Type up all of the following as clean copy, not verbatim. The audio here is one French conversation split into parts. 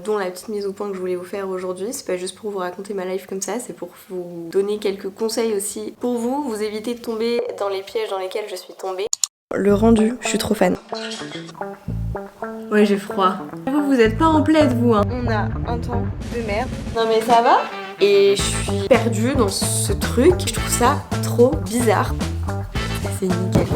dont la petite mise au point que je voulais vous faire aujourd'hui. C'est pas juste pour vous raconter ma life comme ça, c'est pour vous donner quelques conseils aussi pour vous éviter de tomber dans les pièges dans lesquels je suis tombée. Le rendu, je suis trop fan. Ouais, j'ai froid. Vous êtes pas en plaid, vous, hein. On a un temps de merde. Non mais ça va? Et je suis perdue dans ce truc. Je trouve ça trop bizarre. C'est nickel.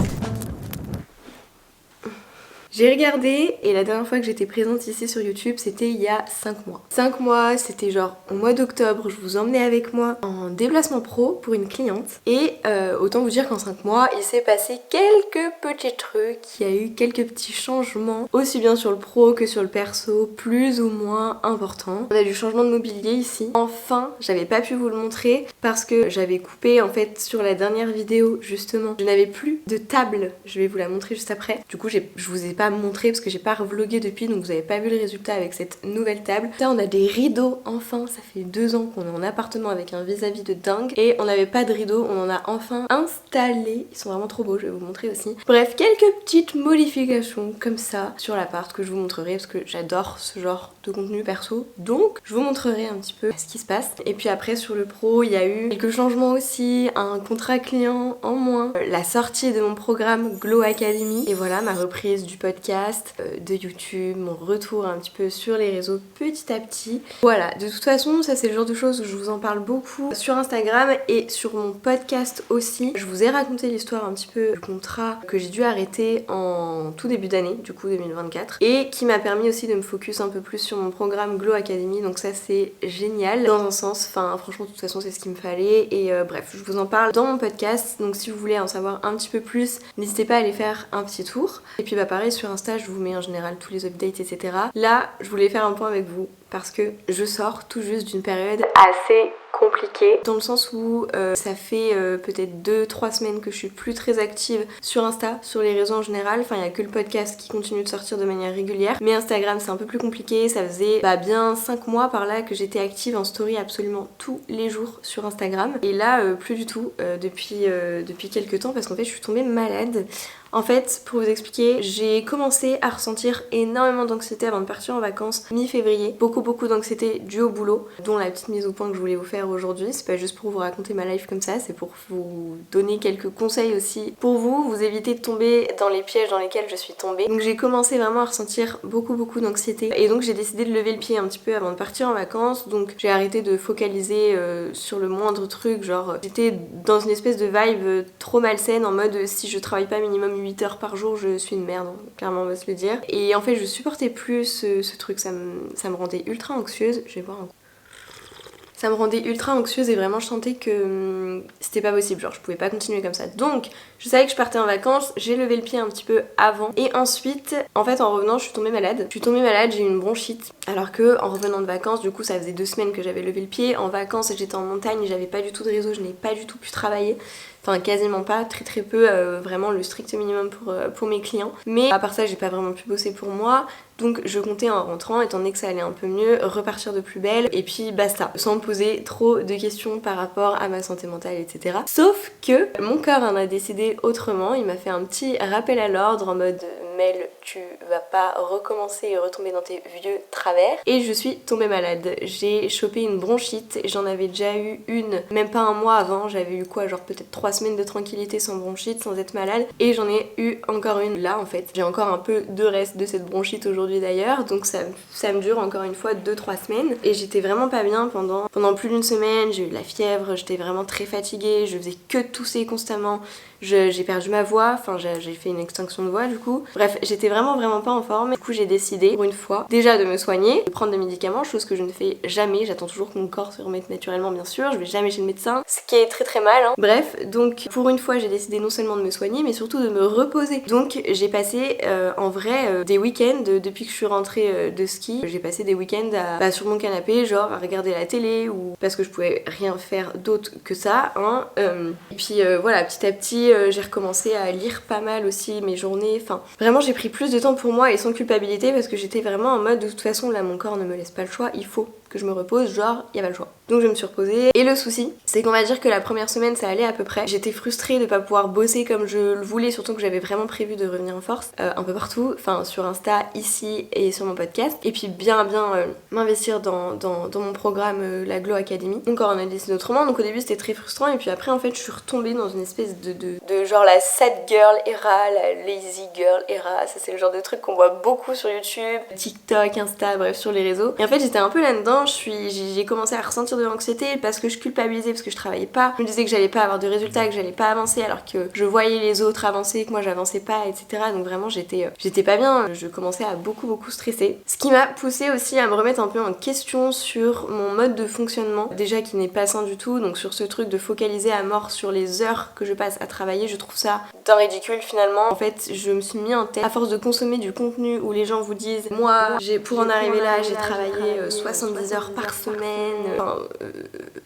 J'ai regardé et la dernière fois que j'étais présente ici sur YouTube, c'était il y a 5 mois. 5 mois, c'était genre au mois d'octobre, je vous emmenais avec moi en déplacement pro pour une cliente. Et autant vous dire qu'en 5 mois, il s'est passé quelques petits trucs, il y a eu quelques petits changements, aussi bien sur le pro que sur le perso, plus ou moins importants. On a du changement de mobilier ici. Enfin, j'avais pas pu vous le montrer parce que j'avais coupé en fait sur la dernière vidéo justement. Je n'avais plus de table, je vais vous la montrer juste après. Du coup, je vous ai pas montré parce que j'ai pas revlogué depuis, donc vous avez pas vu le résultat avec cette nouvelle table. Là on a des rideaux, enfin, ça fait 2 ans qu'on est en appartement avec un vis-à-vis de dingue et on n'avait pas de rideaux, on en a enfin installé. Ils sont vraiment trop beaux, je vais vous montrer aussi. Bref, quelques petites modifications comme ça sur l'appart que je vous montrerai parce que j'adore ce genre de contenu perso, donc je vous montrerai un petit peu ce qui se passe. Et puis après sur le pro, il y a eu quelques changements aussi, un contrat client en moins, la sortie de mon programme Glow Academy et voilà ma reprise du podcast, de YouTube, mon retour un petit peu sur les réseaux petit à petit. Voilà, de toute façon ça c'est le genre de choses où je vous en parle beaucoup sur Instagram et sur mon podcast aussi. Je vous ai raconté l'histoire un petit peu du contrat que j'ai dû arrêter en tout début d'année, du coup 2024, et qui m'a permis aussi de me focus un peu plus sur mon programme Glow Academy, donc ça c'est génial dans un sens, enfin franchement de toute façon c'est ce qu'il me fallait et bref je vous en parle dans mon podcast, donc si vous voulez en savoir un petit peu plus n'hésitez pas à aller faire un petit tour. Et puis bah pareil sur Insta je vous mets en général tous les updates etc. Là je voulais faire un point avec vous parce que je sors tout juste d'une période assez compliqué dans le sens où ça fait peut-être 2-3 semaines que je suis plus très active sur Insta, sur les réseaux en général. Enfin il n'y a que le podcast qui continue de sortir de manière régulière, mais Instagram c'est un peu plus compliqué. Ça faisait bien 5 mois par là que j'étais active en story absolument tous les jours sur Instagram et là plus du tout depuis quelques temps parce qu'en fait je suis tombée malade. En fait, pour vous expliquer, j'ai commencé à ressentir énormément d'anxiété avant de partir en vacances mi-février. Beaucoup d'anxiété due au boulot, dont la petite mise au point que je voulais vous faire aujourd'hui. C'est pas juste pour vous raconter ma life comme ça, c'est pour vous donner quelques conseils aussi pour vous éviter de tomber dans les pièges dans lesquels je suis tombée. Donc j'ai commencé vraiment à ressentir beaucoup d'anxiété et donc j'ai décidé de lever le pied un petit peu avant de partir en vacances. Donc j'ai arrêté de focaliser sur le moindre truc, genre j'étais dans une espèce de vibe trop malsaine en mode si je travaille pas minimum 8 heures par jour je suis une merde, clairement on va se le dire. Et en fait je supportais plus ce truc, ça me rendait ultra anxieuse. Je vais boire un coup. Ça me rendait ultra anxieuse et vraiment je sentais que c'était pas possible, genre je pouvais pas continuer comme ça. Donc je savais que je partais en vacances, j'ai levé le pied un petit peu avant et ensuite en fait en revenant je suis tombée malade. J'ai eu une bronchite alors que en revenant de vacances, du coup ça faisait 2 semaines que j'avais levé le pied. En vacances j'étais en montagne, j'avais pas du tout de réseau, je n'ai pas du tout pu travailler. Enfin quasiment pas, très peu, vraiment le strict minimum pour mes clients. Mais à part ça j'ai pas vraiment pu bosser pour moi. Donc je comptais en rentrant, étant donné que ça allait un peu mieux, repartir de plus belle et puis basta, sans me poser trop de questions par rapport à ma santé mentale etc. Sauf que mon corps en a décidé autrement, il m'a fait un petit rappel à l'ordre en mode Mel, tu vas pas recommencer et retomber dans tes vieux travers. Et je suis tombée malade, j'ai chopé une bronchite, j'en avais déjà eu une, même pas un mois avant, j'avais eu quoi, genre peut-être 3 semaines de tranquillité sans bronchite, sans être malade, et j'en ai eu encore une là en fait. J'ai encore un peu de reste de cette bronchite aujourd'hui d'ailleurs, donc ça me dure encore une fois 2-3 semaines, et j'étais vraiment pas bien pendant plus d'une semaine, j'ai eu de la fièvre, j'étais vraiment très fatiguée, je faisais que tousser constamment, j'ai perdu ma voix, enfin j'ai fait une extinction de voix du coup. Bref, j'étais vraiment pas en forme. Du coup j'ai décidé pour une fois déjà de me soigner, de prendre des médicaments, chose que je ne fais jamais. J'attends toujours que mon corps se remette naturellement bien sûr, je vais jamais chez le médecin, ce qui est très mal hein. Bref, donc pour une fois j'ai décidé non seulement de me soigner mais surtout de me reposer. Donc j'ai passé en vrai des week-ends depuis que je suis rentrée de ski. J'ai passé des week-ends sur mon canapé, genre à regarder la télé ou parce que je pouvais rien faire d'autre que ça hein. Et puis voilà, petit à petit j'ai recommencé à lire pas mal aussi mes journées. Enfin, vraiment j'ai pris plus de temps pour moi et sans culpabilité parce que j'étais vraiment en mode de toute façon là mon corps ne me laisse pas le choix, il faut que je me repose, genre y a pas le choix. Donc je me suis reposée. Et le souci, c'est qu'on va dire que la première semaine ça allait à peu près. J'étais frustrée de pas pouvoir bosser comme je le voulais, surtout que j'avais vraiment prévu de revenir en force un peu partout, enfin sur Insta, ici et sur mon podcast. Et puis bien m'investir dans mon programme La Glow Academy. Donc on a décidé autrement, donc au début c'était très frustrant et puis après en fait je suis retombée dans une espèce de genre la sad girl era, la lazy girl era. Ça c'est le genre de truc qu'on voit beaucoup sur YouTube, TikTok, Insta, bref sur les réseaux. Et en fait j'étais un peu là-dedans. J'ai commencé à ressentir de l'anxiété parce que je culpabilisais, parce que je travaillais pas. Je me disais que j'allais pas avoir de résultats, que j'allais pas avancer alors que je voyais les autres avancer, que moi j'avançais pas, etc. Donc vraiment j'étais pas bien. Je commençais à beaucoup stresser. Ce qui m'a poussée aussi à me remettre un peu en question sur mon mode de fonctionnement. Déjà qui n'est pas sain du tout, donc sur ce truc de focaliser à mort sur les heures que je passe à travailler, je trouve ça d'un ridicule finalement. En fait je me suis mis en tête, à force de consommer du contenu où les gens vous disent moi pour en arriver là j'ai travaillé 70 heures par semaine. Enfin,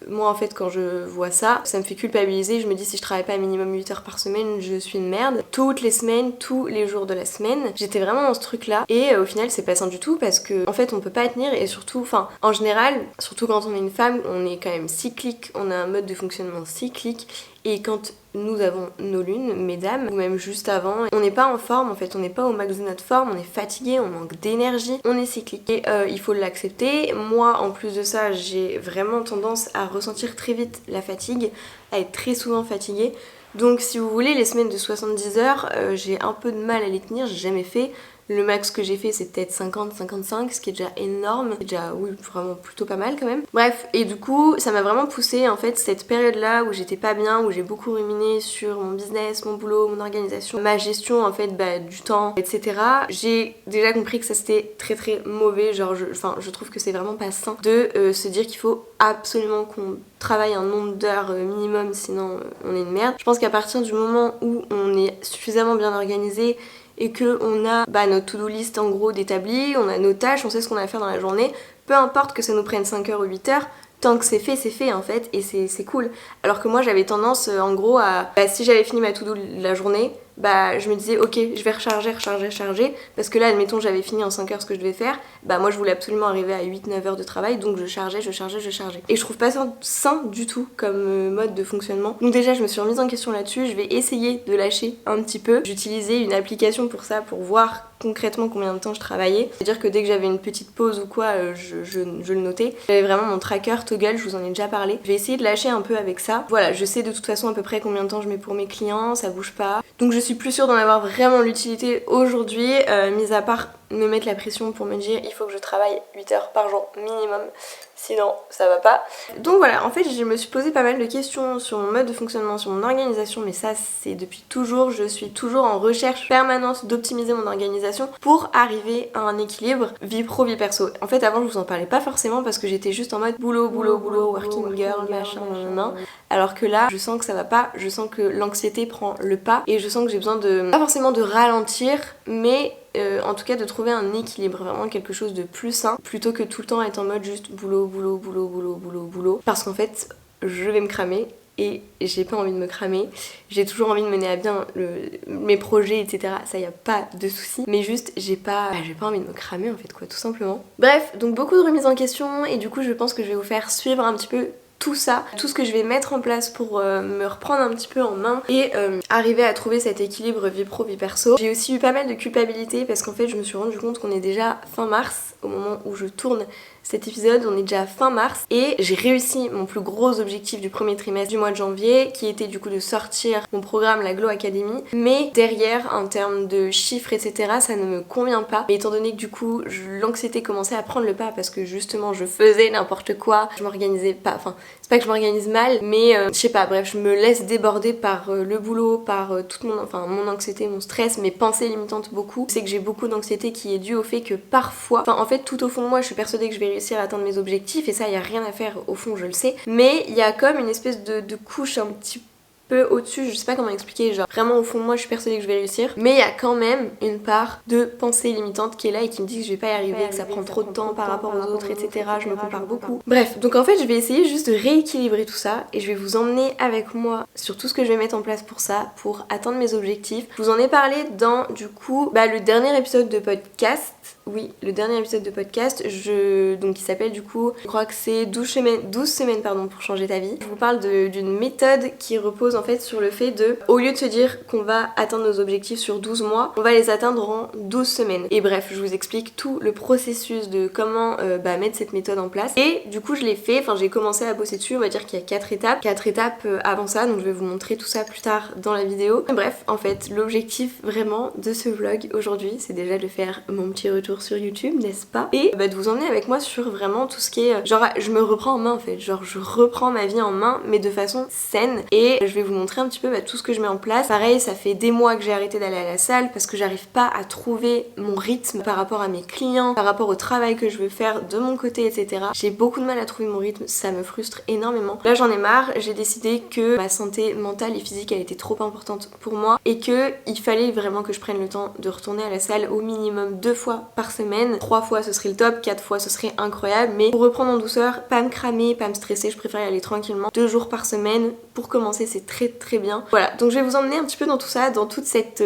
moi en fait quand je vois ça, ça me fait culpabiliser. Je me dis si je travaille pas minimum 8 heures par semaine, je suis une merde. Toutes les semaines, tous les jours de la semaine, j'étais vraiment dans ce truc là. Et au final c'est pas sain du tout parce que en fait on peut pas tenir et surtout, enfin en général, surtout quand on est une femme, on est quand même cyclique, on a un mode de fonctionnement cyclique. Et quand nous avons nos lunes, mesdames, ou même juste avant, on n'est pas en forme en fait, on n'est pas au max de notre forme, on est fatigué, on manque d'énergie, on est cyclique. Et il faut l'accepter. Moi, en plus de ça, j'ai vraiment tendance à ressentir très vite la fatigue, à être très souvent fatiguée. Donc si vous voulez, les semaines de 70 heures, j'ai un peu de mal à les tenir, j'ai jamais fait. Le max que j'ai fait c'est peut-être 50-55, ce qui est déjà énorme, c'est déjà oui vraiment plutôt pas mal quand même. Bref, et du coup ça m'a vraiment poussée en fait cette période là où j'étais pas bien, où j'ai beaucoup ruminé sur mon business, mon boulot, mon organisation, ma gestion en fait du temps, etc. J'ai déjà compris que ça c'était très mauvais, genre je trouve que c'est vraiment pas sain de se dire qu'il faut absolument qu'on travaille un nombre d'heures minimum sinon on est une merde. Je pense qu'à partir du moment où on est suffisamment bien organisé et qu'on a notre to-do list en gros d'établi, on a nos tâches, on sait ce qu'on a à faire dans la journée, peu importe que ça nous prenne 5 heures ou 8 heures, tant que c'est fait en fait, et c'est cool. Alors que moi j'avais tendance en gros à, si j'avais fini ma to-do la journée, je me disais ok je vais recharger, parce que là admettons j'avais fini en 5 heures ce que je devais faire, moi je voulais absolument arriver à 8-9 heures de travail, donc je chargeais. Et je trouve pas ça sain du tout comme mode de fonctionnement. Donc déjà je me suis remise en question là-dessus, je vais essayer de lâcher un petit peu. J'utilisais une application pour ça, pour voir concrètement combien de temps je travaillais. C'est-à-dire que dès que j'avais une petite pause ou quoi, je le notais. J'avais vraiment mon tracker Toggle, je vous en ai déjà parlé. Je vais essayer de lâcher un peu avec ça. Voilà, je sais de toute façon à peu près combien de temps je mets pour mes clients, ça bouge pas. Donc je suis plus sûre d'en avoir vraiment l'utilité aujourd'hui, mis à part me mettre la pression pour me dire il faut que je travaille 8 heures par jour minimum, sinon ça va pas. Donc voilà, en fait je me suis posé pas mal de questions sur mon mode de fonctionnement, sur mon organisation, mais ça c'est depuis toujours, je suis toujours en recherche permanente d'optimiser mon organisation pour arriver à un équilibre vie pro, vie perso. En fait avant je vous en parlais pas forcément parce que j'étais juste en mode boulot, working girl, machin, alors que là je sens que ça va pas, je sens que l'anxiété prend le pas et je sens que j'ai besoin de, pas forcément de ralentir, mais en tout cas de trouver un équilibre, vraiment quelque chose de plus sain, plutôt que tout le temps être en mode juste boulot, parce qu'en fait je vais me cramer et j'ai pas envie de me cramer, j'ai toujours envie de mener à bien mes projets, etc. Ça y a pas de souci, mais juste j'ai pas envie de me cramer en fait quoi, tout simplement. Bref, donc beaucoup de remises en question et du coup je pense que je vais vous faire suivre un petit peu tout ça, tout ce que je vais mettre en place pour me reprendre un petit peu en main et arriver à trouver cet équilibre vie pro, vie perso. J'ai aussi eu pas mal de culpabilité parce qu'en fait je me suis rendu compte qu'on est déjà fin mars au moment où je tourne cet épisode, on est déjà fin mars et j'ai réussi mon plus gros objectif du premier trimestre du mois de janvier qui était du coup de sortir mon programme La Glow Academy, mais derrière en termes de chiffres etc ça ne me convient pas, mais étant donné que du coup l'anxiété commençait à prendre le pas parce que justement je faisais n'importe quoi, je m'organisais pas, enfin c'est pas que je m'organise mal mais je sais pas, bref je me laisse déborder par le boulot, par toute mon anxiété, mon stress, mes pensées limitantes beaucoup. C'est que j'ai beaucoup d'anxiété qui est due au fait que parfois, en fait tout au fond de moi je suis persuadée que je vais réussir à atteindre mes objectifs et ça y a rien à faire au fond je le sais, mais il y a comme une espèce de couche un petit peu au-dessus, je sais pas comment expliquer, genre vraiment au fond de moi je suis persuadée que je vais réussir, mais il y a quand même une part de pensée limitante qui est là et qui me dit que je vais pas y arriver, que ça prend trop de temps par rapport aux autres, etc. Je me compare beaucoup. Bref, donc en fait je vais essayer juste de rééquilibrer tout ça et je vais vous emmener avec moi sur tout ce que je vais mettre en place pour ça, pour atteindre mes objectifs. Je vous en ai parlé dans du coup le dernier épisode de podcast. Oui, le dernier épisode de podcast, donc qui s'appelle du coup, je crois que c'est 12 semaines pour changer ta vie. Je vous parle d'une méthode qui repose en fait sur le fait de, au lieu de se dire qu'on va atteindre nos objectifs sur 12 mois, on va les atteindre en 12 semaines. Et bref, je vous explique tout le processus de comment mettre cette méthode en place. Et du coup, je l'ai fait, j'ai commencé à bosser dessus, on va dire qu'il y a 4 étapes. 4 étapes avant ça, donc je vais vous montrer tout ça plus tard dans la vidéo. Bref, en fait, l'objectif vraiment de ce vlog aujourd'hui, c'est déjà de faire mon petit retour sur YouTube, n'est-ce pas? Et de vous emmener avec moi sur vraiment tout ce qui est genre je me reprends en main en fait, genre je reprends ma vie en main mais de façon saine et je vais vous montrer un petit peu tout ce que je mets en place. Pareil, ça fait des mois que j'ai arrêté d'aller à la salle parce que j'arrive pas à trouver mon rythme par rapport à mes clients, par rapport au travail que je veux faire de mon côté, etc. J'ai beaucoup de mal à trouver mon rythme, ça me frustre énormément. Là j'en ai marre, j'ai décidé que ma santé mentale et physique elle était trop importante pour moi et que il fallait vraiment que je prenne le temps de retourner à la salle au minimum 2 fois par semaine. 3 fois ce serait le top, 4 fois ce serait incroyable, mais pour reprendre en douceur, pas me cramer, pas me stresser, je préfère y aller tranquillement. 2 jours par semaine pour commencer, c'est très très bien. Voilà, donc je vais vous emmener un petit peu dans tout ça, dans toute cette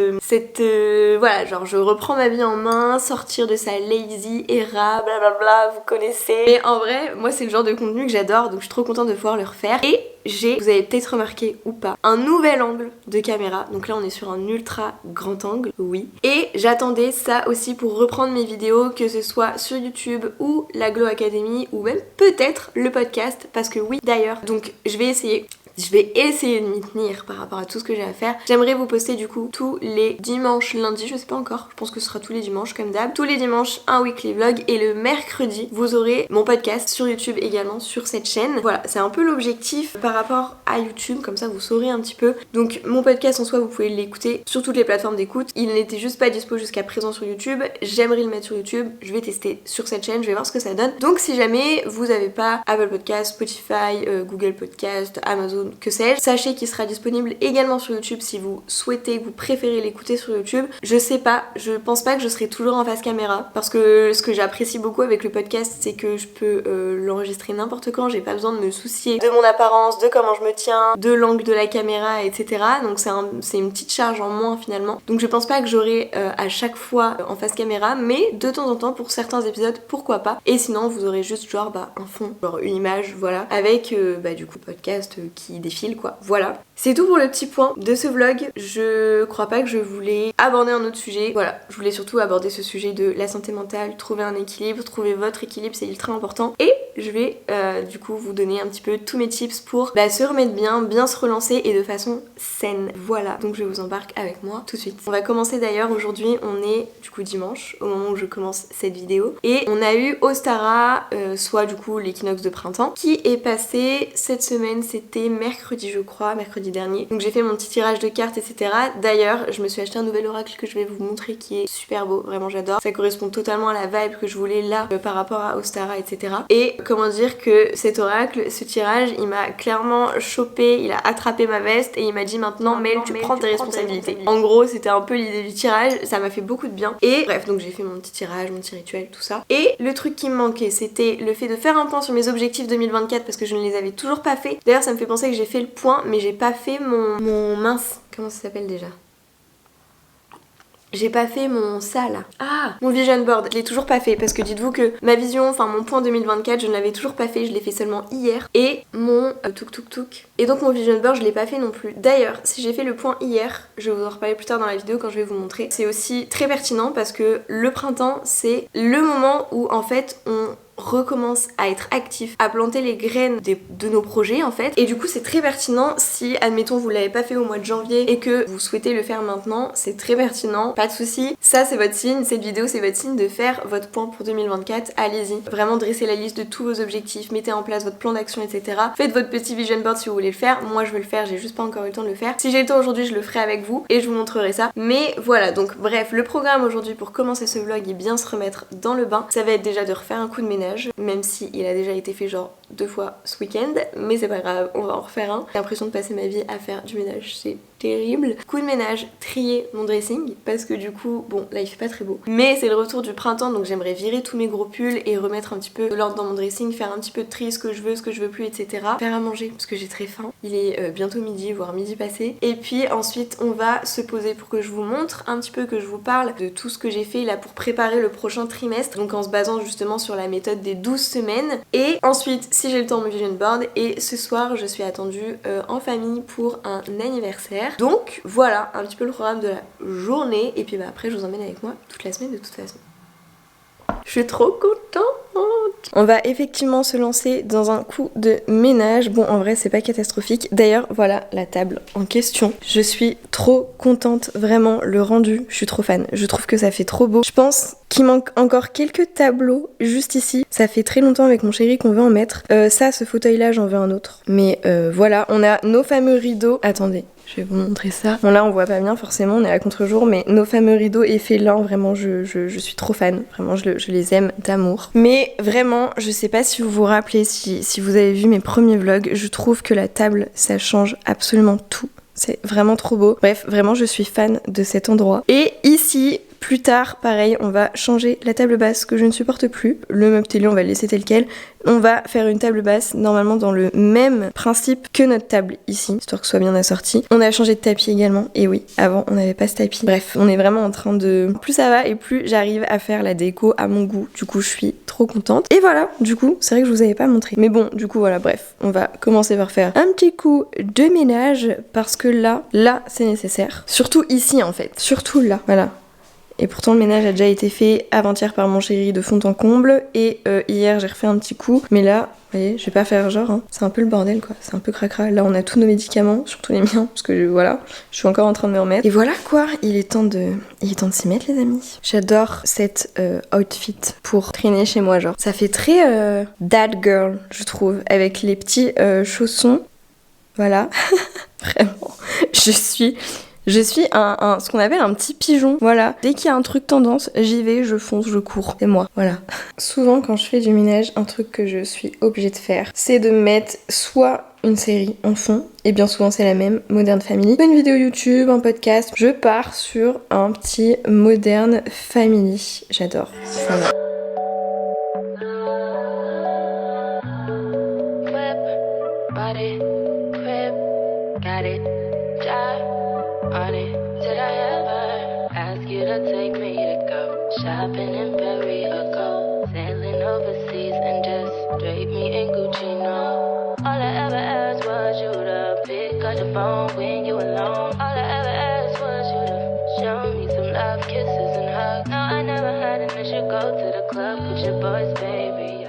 voilà, genre je reprends ma vie en main, sortir de sa lazy era, blablabla, vous connaissez. Mais en vrai, moi c'est le genre de contenu que j'adore, donc je suis trop contente de pouvoir le refaire. Et vous avez peut-être remarqué ou pas, un nouvel angle de caméra. Donc là on est sur un ultra grand angle, oui. Et j'attendais ça aussi pour reprendre mes vidéos, que ce soit sur YouTube ou la Glow Academy ou même peut-être le podcast, parce que oui d'ailleurs. Donc je vais essayer de m'y tenir par rapport à tout ce que j'ai à faire. J'aimerais vous poster du coup tous les dimanches, lundi, je sais pas encore, je pense que ce sera tous les dimanches comme d'hab. Tous les dimanches un weekly vlog et le mercredi vous aurez mon podcast sur YouTube également sur cette chaîne. Voilà, c'est un peu l'objectif par rapport à YouTube, comme ça vous saurez un petit peu. Donc mon podcast en soi vous pouvez l'écouter sur toutes les plateformes d'écoute. Il n'était juste pas dispo jusqu'à présent sur YouTube. J'aimerais le mettre sur YouTube, je vais tester sur cette chaîne, je vais voir ce que ça donne. Donc si jamais vous avez pas Apple Podcast, Spotify, Google Podcast, Amazon, que sais-je, sachez qu'il sera disponible également sur YouTube si vous souhaitez, vous préférez l'écouter sur YouTube. Je sais pas, je pense pas que je serai toujours en face caméra parce que ce que j'apprécie beaucoup avec le podcast c'est que je peux l'enregistrer n'importe quand, j'ai pas besoin de me soucier de mon apparence, de comment je me tiens, de l'angle de la caméra, etc. Donc c'est une petite charge en moins finalement. Donc je pense pas que j'aurai à chaque fois en face caméra, mais de temps en temps pour certains épisodes, pourquoi pas. Et sinon vous aurez juste genre un fond, genre une image, voilà, avec du coup podcast qui défile quoi. Voilà. C'est tout pour le petit point de ce vlog. Je crois pas que je voulais aborder un autre sujet. Voilà, je voulais surtout aborder ce sujet de la santé mentale, trouver un équilibre, trouver votre équilibre, c'est ultra important. Et je vais du coup vous donner un petit peu tous mes tips pour se remettre bien se relancer et de façon saine. Voilà, donc je vous embarque avec moi tout de suite. On va commencer d'ailleurs aujourd'hui, on est du coup dimanche au moment où je commence cette vidéo et on a eu Ostara, soit du coup l'équinoxe de printemps qui est passé cette semaine, c'était mercredi je crois, mercredi dernier. Donc j'ai fait mon petit tirage de cartes etc. D'ailleurs je me suis acheté un nouvel oracle que je vais vous montrer qui est super beau, vraiment j'adore. Ça correspond totalement à la vibe que je voulais là par rapport à Ostara etc. Et comment dire que cet oracle, ce tirage il m'a clairement chopé, il a attrapé ma veste et il m'a dit maintenant Mel tu prends tes responsabilités. En gros c'était un peu l'idée du tirage, ça m'a fait beaucoup de bien. Et bref donc j'ai fait mon petit tirage, mon petit rituel, tout ça. Et le truc qui me manquait c'était le fait de faire un point sur mes objectifs 2024 parce que je ne les avais toujours pas fait. D'ailleurs ça me fait penser que j'ai fait le point mais j'ai pas fait mon mince, comment ça s'appelle déjà? J'ai pas fait mon mon vision board, je l'ai toujours pas fait parce que dites-vous que ma vision, enfin mon point 2024 je ne l'avais toujours pas fait, je l'ai fait seulement hier. Et mon et donc mon vision board je l'ai pas fait non plus. D'ailleurs si j'ai fait le point hier, je vais vous en reparler plus tard dans la vidéo quand je vais vous montrer, c'est aussi très pertinent parce que le printemps c'est le moment où en fait on recommence à être actif, à planter les graines de nos projets en fait. Et du coup c'est très pertinent si admettons vous l'avez pas fait au mois de janvier et que vous souhaitez le faire maintenant, c'est très pertinent, pas de souci. Ça c'est votre signe, cette vidéo c'est votre signe de faire votre point pour 2024, allez-y. Vraiment dressez la liste de tous vos objectifs, mettez en place votre plan d'action etc. Faites votre petit vision board si vous voulez le faire, moi je veux le faire, j'ai juste pas encore eu le temps de le faire. Si j'ai le temps aujourd'hui je le ferai avec vous et je vous montrerai ça. Mais voilà donc bref, le programme aujourd'hui pour commencer ce vlog et bien se remettre dans le bain, ça va être déjà de refaire un coup de ménage. ménage, même si il a déjà été fait genre 2 fois ce week-end, mais c'est pas grave, on va en refaire un. J'ai l'impression de passer ma vie à faire du ménage, c'est terrible. Coup de ménage, trier mon dressing, parce que du coup, bon là il fait pas très beau, mais c'est le retour du printemps, donc j'aimerais virer tous mes gros pulls et remettre un petit peu de l'ordre dans mon dressing, faire un petit peu de tri, ce que je veux plus, etc. Faire à manger, parce que j'ai très faim. Il est bientôt midi, voire midi passé. Et puis ensuite on va se poser pour que je vous montre un petit peu, que je vous parle de tout ce que j'ai fait là pour préparer le prochain trimestre, donc en se basant justement sur la méthode des 12 semaines. Et ensuite, si j'ai le temps, mon vision board. Et ce soir, je suis attendue en famille pour un anniversaire. Donc voilà un petit peu le programme de la journée. Et puis bah, après, je vous emmène avec moi toute la semaine de toute façon. Je suis trop contente. On va effectivement se lancer dans un coup de ménage. Bon, en vrai, c'est pas catastrophique. D'ailleurs, voilà la table en question. Je suis trop contente, vraiment, le rendu. Je suis trop fan. Je trouve que ça fait trop beau. Je pense qu'il manque encore quelques tableaux juste ici. Ça fait très longtemps avec mon chéri qu'on veut en mettre. Ça, ce fauteuil-là, j'en veux un autre. Mais voilà, on a nos fameux rideaux. Attendez. Je vais vous montrer ça. Bon là on voit pas bien forcément, on est à contre-jour, mais nos fameux rideaux effets lin, vraiment je suis trop fan. Vraiment je les aime d'amour. Mais vraiment, je sais pas si vous vous rappelez, si vous avez vu mes premiers vlogs, je trouve que la table ça change absolument tout. C'est vraiment trop beau. Bref, vraiment je suis fan de cet endroit. Et ici, plus tard, pareil, on va changer la table basse que je ne supporte plus. Le meuble télé, on va le laisser tel quel. On va faire une table basse, normalement dans le même principe que notre table ici, histoire que ce soit bien assorti. On a changé de tapis également, et oui, avant on n'avait pas ce tapis. Bref, on est vraiment en train de... Plus ça va et plus j'arrive à faire la déco à mon goût. Du coup, je suis trop contente. Et voilà, du coup, c'est vrai que je vous avais pas montré. Mais bon, du coup, voilà, bref, on va commencer par faire un petit coup de ménage, parce que là, c'est nécessaire. Surtout ici, en fait. Surtout là, voilà. Et pourtant le ménage a déjà été fait avant-hier par mon chéri de fond en comble. Et hier j'ai refait un petit coup. Mais là, vous voyez, je vais pas faire genre, hein. C'est un peu le bordel quoi, c'est un peu cracra. Là on a tous nos médicaments, surtout les miens, parce que voilà, je suis encore en train de me remettre. Et voilà quoi, il est temps de s'y mettre les amis. J'adore cette outfit pour traîner chez moi genre. Ça fait très dad girl je trouve, avec les petits chaussons. Voilà, vraiment, je suis ce qu'on appelle un petit pigeon, voilà. Dès qu'il y a un truc tendance, j'y vais, je fonce, je cours. C'est moi, voilà. Souvent, quand je fais du ménage, un truc que je suis obligée de faire, c'est de mettre soit une série en fond, et bien souvent c'est la même, Modern Family, une vidéo YouTube, un podcast. Je pars sur un petit Modern Family. J'adore. Voilà. Shopping in Paris or go sailing overseas and just drape me in Gucci, no. All I ever asked was you to pick up the phone when you alone. All I ever asked was you to show me some love, kisses and hugs. No, I never had an issue, go to the club with your boys, baby.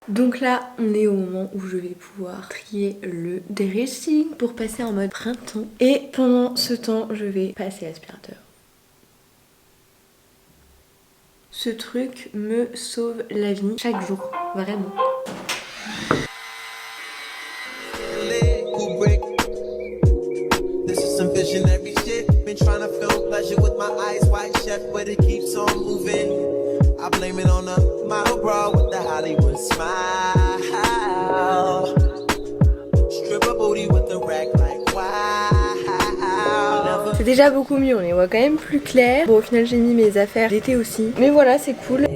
Donc là, on est au moment où je vais pouvoir trier le dressing pour passer en mode printemps. Et pendant ce temps, je vais passer l'aspirateur. Ce truc me sauve la vie chaque jour, vraiment. C'est déjà beaucoup mieux, on les voit quand même plus clair. Bon, au final j'ai mis mes affaires d'été aussi, mais voilà, c'est cool.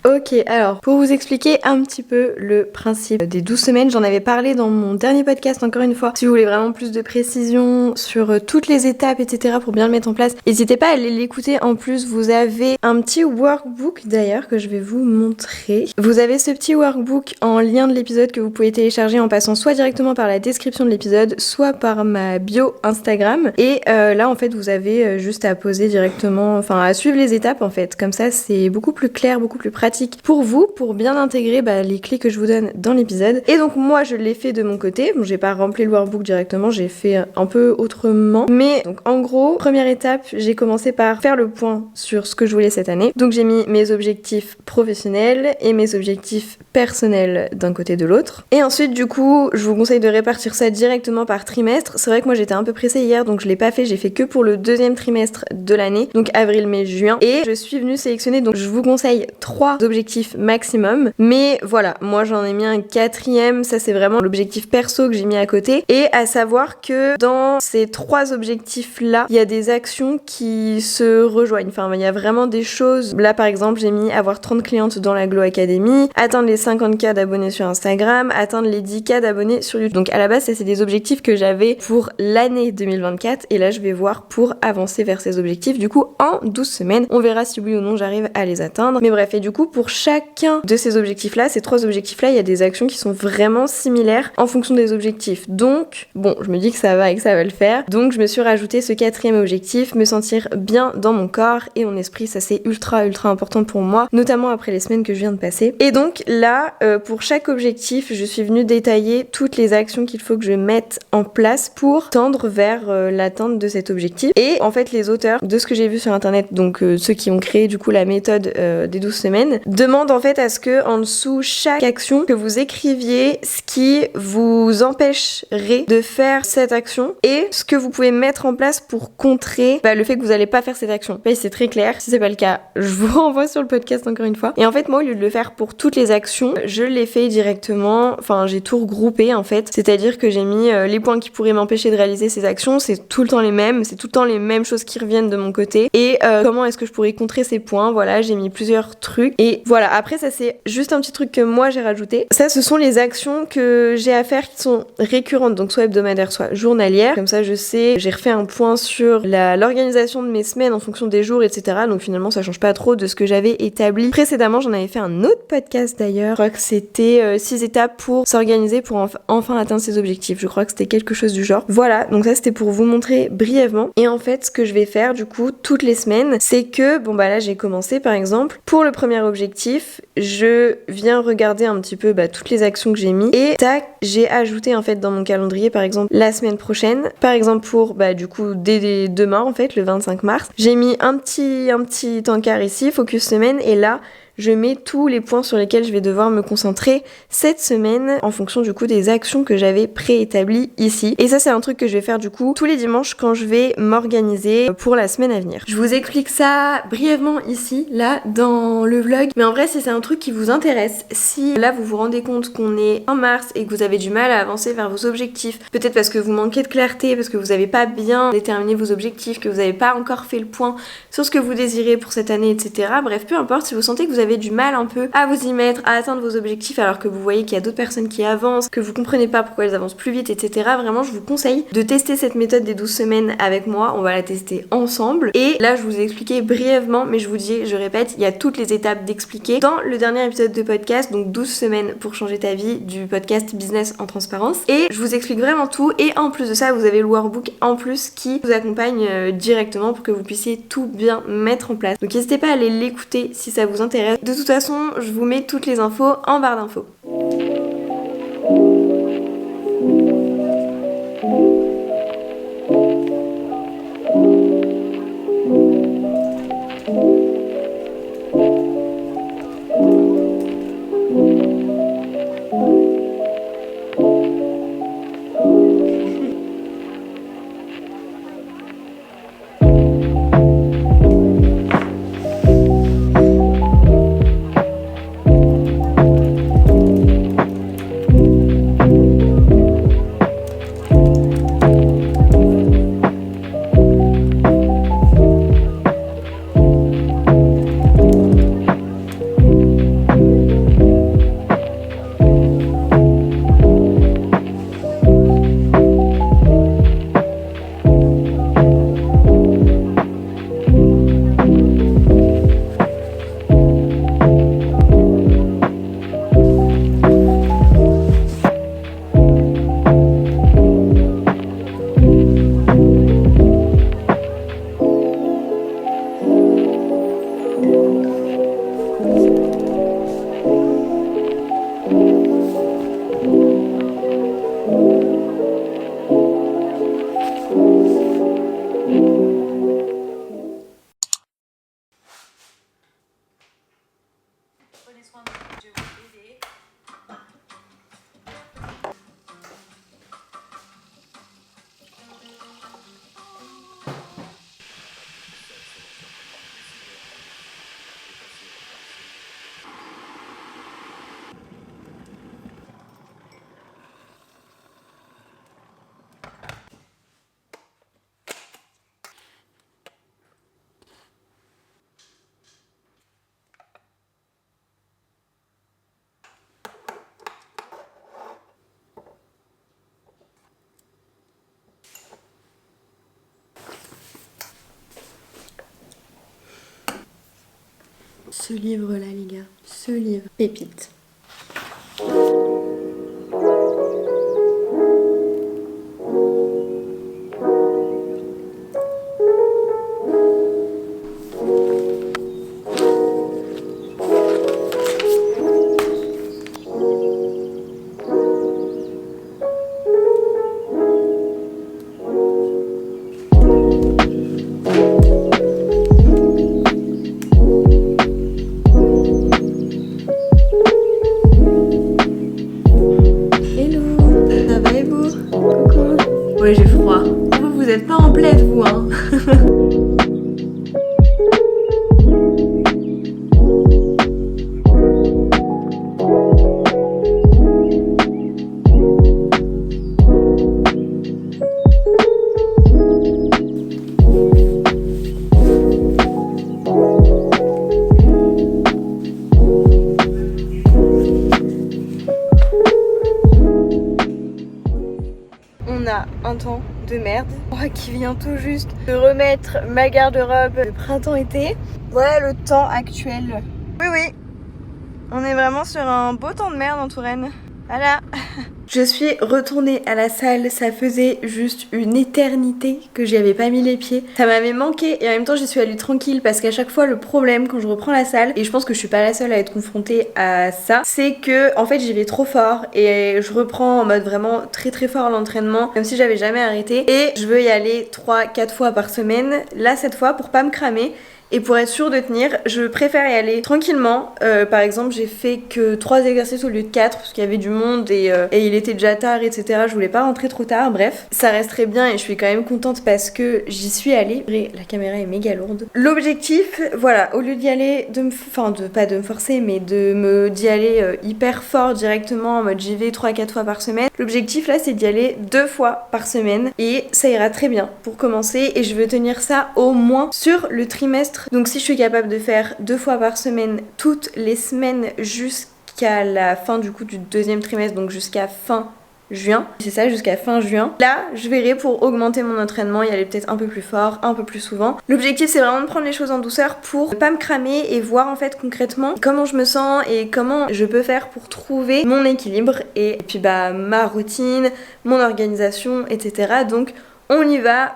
Ok, alors pour vous expliquer un petit peu le principe des 12 semaines, j'en avais parlé dans mon dernier podcast encore une fois. Si vous voulez vraiment plus de précision sur toutes les étapes, etc. pour bien le mettre en place, n'hésitez pas à aller l'écouter. En plus, vous avez un petit workbook d'ailleurs que je vais vous montrer. Vous avez ce petit workbook en lien de l'épisode que vous pouvez télécharger en passant soit directement par la description de l'épisode, soit par ma bio Instagram. Et là en fait vous avez juste à poser directement, enfin à suivre les étapes en fait. Comme ça c'est beaucoup plus clair, beaucoup plus pratique pour vous, pour bien intégrer les clés que je vous donne dans l'épisode. Et donc moi je l'ai fait de mon côté, bon j'ai pas rempli le workbook directement, j'ai fait un peu autrement, mais donc en gros, première étape, j'ai commencé par faire le point sur ce que je voulais cette année. Donc j'ai mis mes objectifs professionnels et mes objectifs personnels d'un côté de l'autre. Et ensuite du coup, je vous conseille de répartir ça directement par trimestre. C'est vrai que moi j'étais un peu pressée hier, donc je l'ai pas fait, j'ai fait que pour le deuxième trimestre de l'année, donc avril, mai, juin. Et je suis venue sélectionner, donc je vous conseille 3 objectifs maximum. Mais voilà, moi j'en ai mis un 4e, ça c'est vraiment l'objectif perso que j'ai mis à côté. Et à savoir que dans ces 3 objectifs-là, il y a des actions qui se rejoignent. Enfin, il y a vraiment des choses. Là par exemple, j'ai mis avoir 30 clientes dans la Glow Academy, atteindre les 50K d'abonnés sur Instagram, atteindre les 10K d'abonnés sur YouTube. Donc à la base, ça c'est des objectifs que j'avais pour l'année 2024 et là je vais voir pour avancer vers ces objectifs. Du coup, en 12 semaines, on verra si oui ou non j'arrive à les atteindre. Mais bref, et du coup, pour chacun de ces objectifs-là, ces 3 objectifs-là, il y a des actions qui sont vraiment similaires en fonction des objectifs. Donc, bon, je me dis que ça va et que ça va le faire. Donc, je me suis rajouté ce 4e objectif, me sentir bien dans mon corps et mon esprit. Ça, c'est ultra important pour moi, notamment après les semaines que je viens de passer. Et donc, là, pour chaque objectif, je suis venue détailler toutes les actions qu'il faut que je mette en place pour tendre vers l'atteinte de cet objectif. Et en fait, les auteurs de ce que j'ai vu sur internet, donc ceux qui ont créé du coup la méthode des 12 semaines, demandent en fait à ce que en dessous chaque action, que vous écriviez ce qui vous empêcherait de faire cette action et ce que vous pouvez mettre en place pour contrer le fait que vous allez pas faire cette action. C'est très clair. Si c'est pas le cas, je vous renvoie sur le podcast encore une fois. Et en fait, moi, au lieu de le faire pour toutes les actions, je l'ai fait directement. Enfin, j'ai tout regroupé en fait. C'est-à-dire que j'ai mis les points qui pourraient m'empêcher de réaliser ces actions. C'est tout le temps les mêmes. C'est tout le temps les mêmes choses qui reviennent de mon côté. Et comment est-ce que je pourrais contrer ces points? Voilà, j'ai mis plusieurs trucs. Et voilà, après ça c'est juste un petit truc que moi j'ai rajouté. Ça, ce sont les actions que j'ai à faire qui sont récurrentes, donc soit hebdomadaires, soit journalières. Comme ça je sais, j'ai refait un point sur l'organisation de mes semaines en fonction des jours, etc. Donc finalement ça change pas trop de ce que j'avais établi précédemment. J'en avais fait un autre podcast d'ailleurs. Je crois que c'était 6 étapes pour s'organiser pour enfin atteindre ses objectifs. Je crois que c'était quelque chose du genre. Voilà, donc ça c'était pour vous montrer brièvement. Et en fait ce que je vais faire du coup toutes les semaines, c'est que là j'ai commencé par exemple pour le premier objectif, je viens regarder un petit peu toutes les actions que j'ai mis et tac, j'ai ajouté en fait dans mon calendrier par exemple la semaine prochaine, par exemple pour du coup dès demain en fait le 25 mars, j'ai mis un petit encart ici, focus semaine, et là je mets tous les points sur lesquels je vais devoir me concentrer cette semaine en fonction du coup des actions que j'avais préétablies ici. Et ça c'est un truc que je vais faire du coup tous les dimanches quand je vais m'organiser pour la semaine à venir. Je vous explique ça brièvement ici, là, dans le vlog. Mais en vrai si c'est un truc qui vous intéresse, si là vous vous rendez compte qu'on est en mars et que vous avez du mal à avancer vers vos objectifs, peut-être parce que vous manquez de clarté, parce que vous n'avez pas bien déterminé vos objectifs, que vous n'avez pas encore fait le point sur ce que vous désirez pour cette année, etc. Bref, peu importe, si vous sentez que vous avez du mal un peu à vous y mettre, à atteindre vos objectifs alors que vous voyez qu'il y a d'autres personnes qui avancent, que vous comprenez pas pourquoi elles avancent plus vite, etc. Vraiment, je vous conseille de tester cette méthode des 12 semaines avec moi. On va la tester ensemble. Et là, je vous ai expliqué brièvement, mais je vous dis, je répète, il y a toutes les étapes d'expliquer dans le dernier épisode de podcast, donc 12 semaines pour changer ta vie, du podcast Business en transparence. Et je vous explique vraiment tout. Et en plus de ça, vous avez le workbook en plus qui vous accompagne directement pour que vous puissiez tout bien mettre en place. Donc n'hésitez pas à aller l'écouter si ça vous intéresse. De toute façon, je vous mets toutes les infos en barre d'infos. prenez soin de vous, je vais vous aider. Ce livre-là, les gars, ce livre, pépite. Ouais, j'ai froid. Vous êtes pas en plaid, vous, hein. On a un temps de merde. Moi qui viens tout juste de remettre ma garde-robe de printemps-été. Voilà le temps actuel. Oui, oui. On est vraiment sur un beau temps de merde en Touraine. Voilà. Je suis retournée à la salle, ça faisait juste une éternité que j'y avais pas mis les pieds. Ça m'avait manqué et en même temps j'y suis allée tranquille parce qu'à chaque fois le problème quand je reprends la salle, et je pense que je suis pas la seule à être confrontée à ça, c'est que en fait j'y vais trop fort et je reprends en mode vraiment très très fort l'entraînement comme si j'avais jamais arrêté et je veux y aller 3-4 fois par semaine. Là cette fois pour pas me cramer. Et pour être sûre de tenir, je préfère y aller tranquillement. Par exemple, j'ai fait que 3 exercices au lieu de 4 parce qu'il y avait du monde et il était déjà tard, etc. Je voulais pas rentrer trop tard. Bref, ça reste très bien et je suis quand même contente parce que j'y suis allée. Après, la caméra est méga lourde. L'objectif, voilà, au lieu d'y aller, pas de me forcer, mais d'y aller hyper fort directement en mode j'y vais 3-4 fois par semaine. L'objectif là, c'est d'y aller 2 fois par semaine et ça ira très bien pour commencer et je veux tenir ça au moins sur le trimestre. Donc si je suis capable de faire 2 fois par semaine toutes les semaines jusqu'à la fin du coup du deuxième trimestre, donc jusqu'à fin juin, c'est ça, jusqu'à fin juin, là je verrai pour augmenter mon entraînement, y aller peut-être un peu plus fort, un peu plus souvent. L'objectif c'est vraiment de prendre les choses en douceur pour ne pas me cramer et voir en fait concrètement comment je me sens et comment je peux faire pour trouver mon équilibre et puis bah ma routine, mon organisation, etc. Donc on y va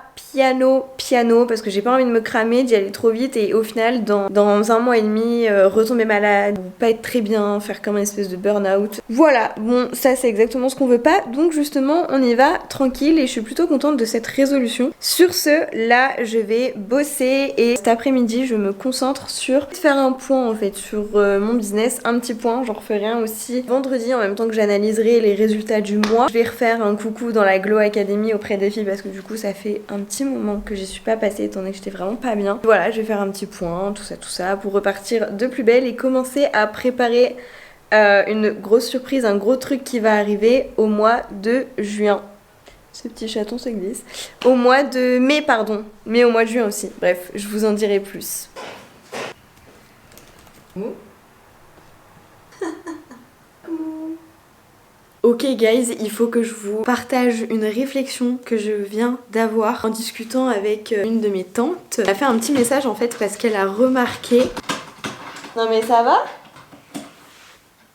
piano parce que j'ai pas envie de me cramer, d'y aller trop vite et au final dans 1 mois et demi retomber malade ou pas être très bien, faire comme une espèce de burn-out. Voilà, bon ça c'est exactement ce qu'on veut pas, donc justement on y va tranquille et je suis plutôt contente de cette résolution. Sur ce, là je vais bosser et cet après-midi je me concentre sur faire un point en fait sur mon business, un petit point, j'en referai un aussi vendredi en même temps que j'analyserai les résultats du mois. Je vais refaire un coucou dans la Glow Academy auprès des filles parce que du coup ça fait un petit moment que j'y suis pas passée étant donné que j'étais vraiment pas bien. Voilà, je vais faire un petit point, tout ça pour repartir de plus belle et commencer à préparer une grosse surprise, un gros truc qui va arriver au mois de juin. Ce petit chaton se glisse. Au mois de mai, pardon, mais au mois de juin aussi. Bref, je vous en dirai plus. Ok guys, il faut que je vous partage une réflexion que je viens d'avoir en discutant avec une de mes tantes. Elle a fait un petit message en fait parce qu'elle a remarqué... Non mais ça va ?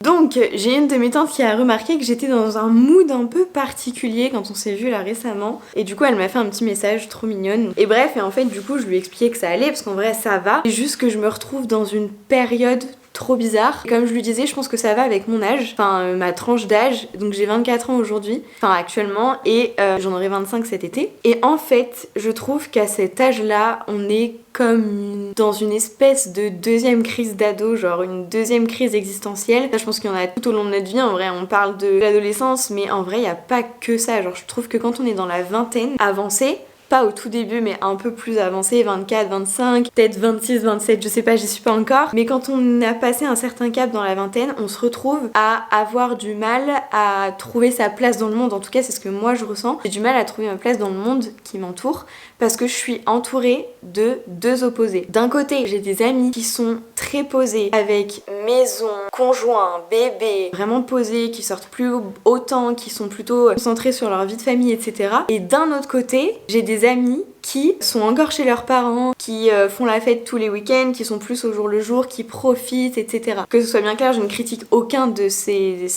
Donc j'ai une de mes tantes qui a remarqué que j'étais dans un mood un peu particulier quand on s'est vu là récemment. Et du coup elle m'a fait un petit message trop mignonne. Et bref, et en fait du coup je lui ai expliqué que ça allait parce qu'en vrai ça va. C'est juste que je me retrouve dans une période trop bizarre. Comme je lui disais, je pense que ça va avec mon âge, enfin ma tranche d'âge, donc j'ai 24 ans aujourd'hui, enfin actuellement, et j'en aurai 25 cet été. Et en fait, je trouve qu'à cet âge-là, on est comme dans une espèce de deuxième crise d'ado, genre une deuxième crise existentielle. Ça, je pense qu'il y en a tout au long de notre vie, en vrai, on parle de l'adolescence, mais en vrai, il n'y a pas que ça. Genre, je trouve que quand on est dans la vingtaine avancée, pas au tout début, mais un peu plus avancé, 24, 25, peut-être 26, 27, je sais pas, j'y suis pas encore. Mais quand on a passé un certain cap dans la vingtaine, on se retrouve à avoir du mal à trouver sa place dans le monde. En tout cas, c'est ce que moi je ressens. J'ai du mal à trouver ma place dans le monde qui m'entoure parce que je suis entourée de deux opposés. D'un côté, j'ai des amis qui sont très posés, avec maison, conjoint, bébé, vraiment posés, qui sortent plus autant, qui sont plutôt concentrés sur leur vie de famille, etc. Et d'un autre côté, j'ai des amis qui sont encore chez leurs parents, qui font la fête tous les week-ends, qui sont plus au jour le jour, qui profitent, etc. Que ce soit bien clair, je ne critique aucun de ces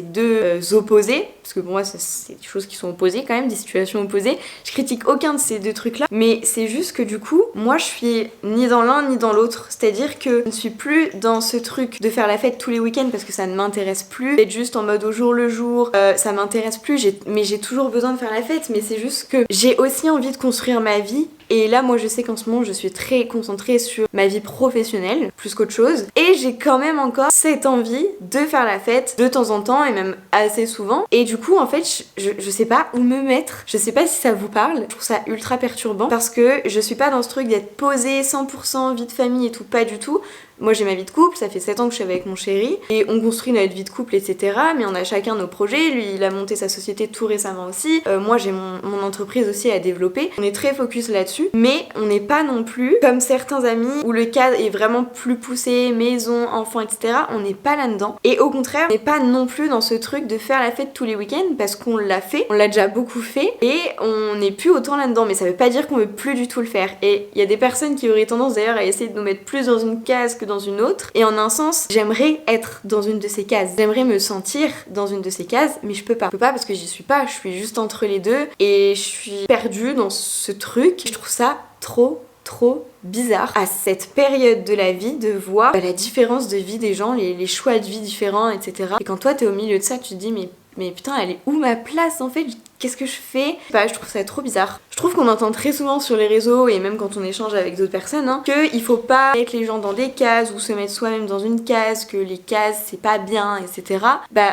deux opposés, parce que pour moi c'est des choses qui sont opposées quand même, des situations opposées. Je critique aucun de ces deux trucs-là, mais c'est juste que du coup, moi je suis ni dans l'un ni dans l'autre. C'est-à-dire que je ne suis plus dans ce truc de faire la fête tous les week-ends parce que ça ne m'intéresse plus, d'être juste en mode au jour le jour, ça m'intéresse plus, mais j'ai toujours besoin de faire la fête, mais c'est juste que j'ai aussi envie de construire ma vie. Et là, moi, je sais qu'en ce moment, je suis très concentrée sur ma vie professionnelle, plus qu'autre chose. Et j'ai quand même encore cette envie de faire la fête de temps en temps, et même assez souvent. Et du coup, en fait, je sais pas où me mettre. Je sais pas si ça vous parle. Je trouve ça ultra perturbant parce que je suis pas dans ce truc d'être posée 100% vie de famille et tout, pas du tout. Moi j'ai ma vie de couple, ça fait 7 ans que je suis avec mon chéri et on construit notre vie de couple, etc. Mais on a chacun nos projets, lui il a monté sa société tout récemment aussi, moi j'ai mon entreprise aussi à développer. On est très focus là-dessus, mais on n'est pas non plus comme certains amis où le cadre est vraiment plus poussé, maison, enfants, etc. On n'est pas là-dedans. Et au contraire, on n'est pas non plus dans ce truc de faire la fête tous les week-ends parce qu'on l'a fait, on l'a déjà beaucoup fait et on n'est plus autant là-dedans. Mais ça veut pas dire qu'on veut plus du tout le faire. Et il y a des personnes qui auraient tendance d'ailleurs à essayer de nous mettre plus dans une case que dans une autre, et en un sens j'aimerais être dans une de ces cases, j'aimerais me sentir dans une de ces cases, mais je peux pas parce que j'y suis pas, je suis juste entre les deux et je suis perdue dans ce truc. Je trouve ça trop bizarre à cette période de la vie de voir la différence de vie des gens, les choix de vie différents, etc. Et quand toi t'es au milieu de ça, tu te dis mais putain, elle est où ma place en fait? Qu'est-ce que je fais? Je trouve ça trop bizarre. Je trouve qu'on entend très souvent sur les réseaux et même quand on échange avec d'autres personnes qu'il faut pas mettre les gens dans des cases ou se mettre soi-même dans une case, que les cases c'est pas bien, etc.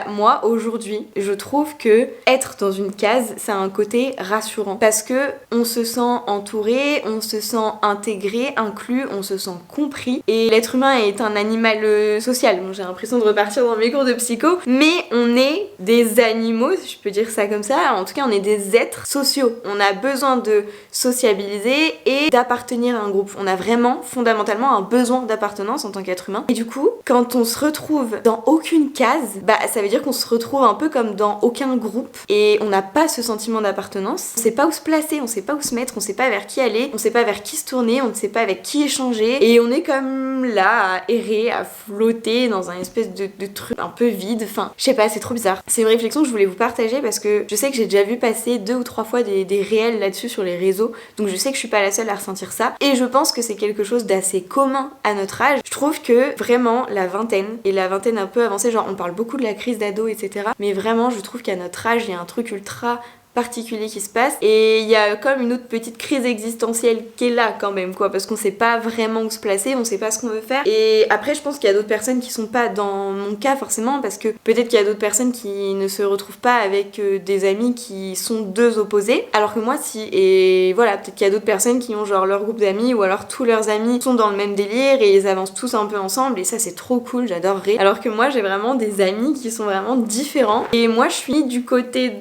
Moi aujourd'hui, je trouve que être dans une case, ça a un côté rassurant parce que on se sent entouré, on se sent intégré, inclus, on se sent compris et l'être humain est un animal social. Bon, j'ai l'impression de repartir dans mes cours de psycho, mais on est des animaux, si je peux dire ça comme ça. En tout cas, on est des êtres sociaux. On a besoin de sociabiliser et d'appartenir à un groupe. On a vraiment fondamentalement un besoin d'appartenance en tant qu'être humain. Et du coup, quand on se retrouve dans aucune case, ça veut dire qu'on se retrouve un peu comme dans aucun groupe et on n'a pas ce sentiment d'appartenance. On sait pas où se placer, on sait pas où se mettre, on sait pas vers qui aller, on sait pas vers qui se tourner, on ne sait pas avec qui échanger et on est comme là à errer, à flotter dans un espèce de truc un peu vide. Enfin, je sais pas, c'est trop bizarre. C'est une réflexion que je voulais vous partager parce que je sais que j'ai déjà vu passer 2 ou 3 fois des réels là-dessus sur les réseaux, donc je sais que je suis pas la seule à ressentir ça et je pense que c'est quelque chose d'assez commun à notre âge. Je trouve que vraiment la vingtaine et la vingtaine un peu avancée, genre on parle beaucoup de la crise d'ado, etc. mais vraiment je trouve qu'à notre âge il y a un truc ultra particulier qui se passe et il y a comme une autre petite crise existentielle qui est là quand même quoi, parce qu'on sait pas vraiment où se placer, on sait pas ce qu'on veut faire. Et après je pense qu'il y a d'autres personnes qui sont pas dans mon cas forcément, parce que peut-être qu'il y a d'autres personnes qui ne se retrouvent pas avec des amis qui sont deux opposés, alors que moi si. Et voilà, peut-être qu'il y a d'autres personnes qui ont genre leur groupe d'amis ou alors tous leurs amis sont dans le même délire et ils avancent tous un peu ensemble et ça c'est trop cool, j'adorerais. Alors que moi j'ai vraiment des amis qui sont vraiment différents et moi je suis du côté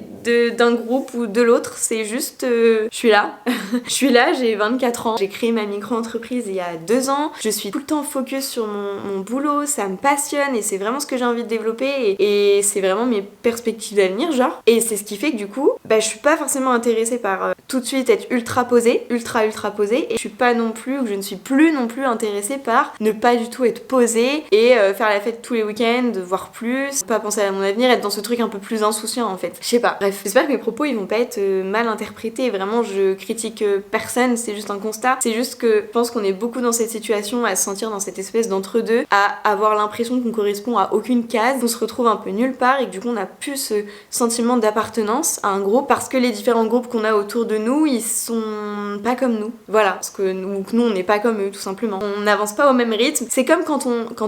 d'un groupe ou de l'autre, c'est juste je suis là je suis là, j'ai 24 ans, j'ai créé ma micro-entreprise il y a 2 ans, je suis tout le temps focus sur mon boulot, ça me passionne et c'est vraiment ce que j'ai envie de développer et c'est vraiment mes perspectives d'avenir genre, et c'est ce qui fait que du coup je suis pas forcément intéressée par tout de suite être ultra posée, ultra posée, et je suis pas non plus, ou je ne suis plus non plus intéressée par ne pas du tout être posée et faire la fête tous les week-ends, voir plus, pas penser à mon avenir, être dans ce truc un peu plus insouciant en fait. Je sais pas, bref, j'espère que mes propos ils ils vont pas être mal interprétés. Vraiment, je critique personne, c'est juste un constat. C'est juste que je pense qu'on est beaucoup dans cette situation à se sentir dans cette espèce d'entre-deux, à avoir l'impression qu'on correspond à aucune case, qu'on se retrouve un peu nulle part et que du coup on a plus ce sentiment d'appartenance à un groupe parce que les différents groupes qu'on a autour de nous, ils sont pas comme nous. Voilà, parce que nous on n'est pas comme eux tout simplement. On n'avance pas au même rythme. C'est comme quand